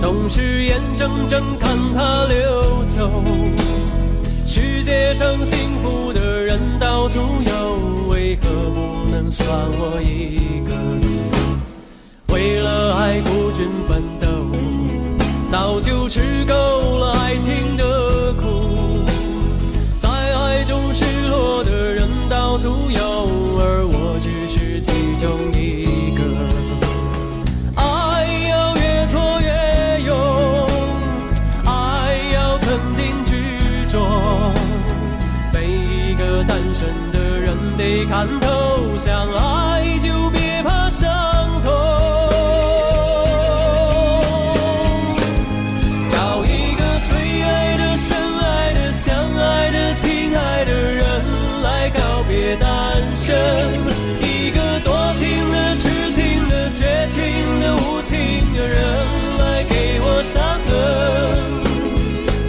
总是眼睁睁看它流走。世界上幸福的人到处有，为何不能算我一个？为了爱孤军奋斗，早就吃够了爱情的苦。在爱中失落的人到处有，而我只是其中一个。爱要越挫越勇，爱要肯定执着。每一个单身的人得看透，相爱就别怕伤痛。找一个最爱的、深爱的、相爱的、亲爱的人来告别单身，一个多情的、痴情的、绝情的、无情的人来给我伤痕。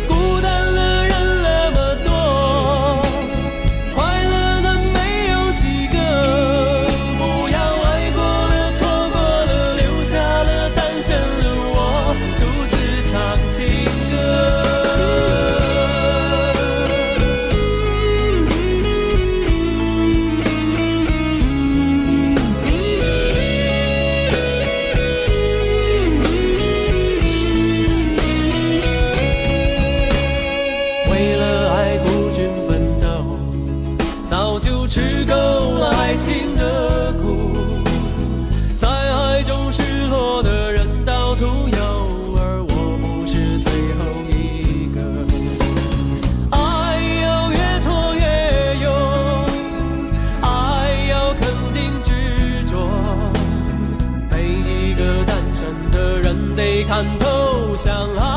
孤单的人那么多，快乐的没有几个，不要爱过了、错过了，留下了单身的我，独自唱情歌。为了爱孤军奋斗，早就吃够了爱情的苦。在爱中失落的人到处有，而我不是最后一个。爱要越挫越勇，爱要肯定执着。每一个单身的人得看透，相爱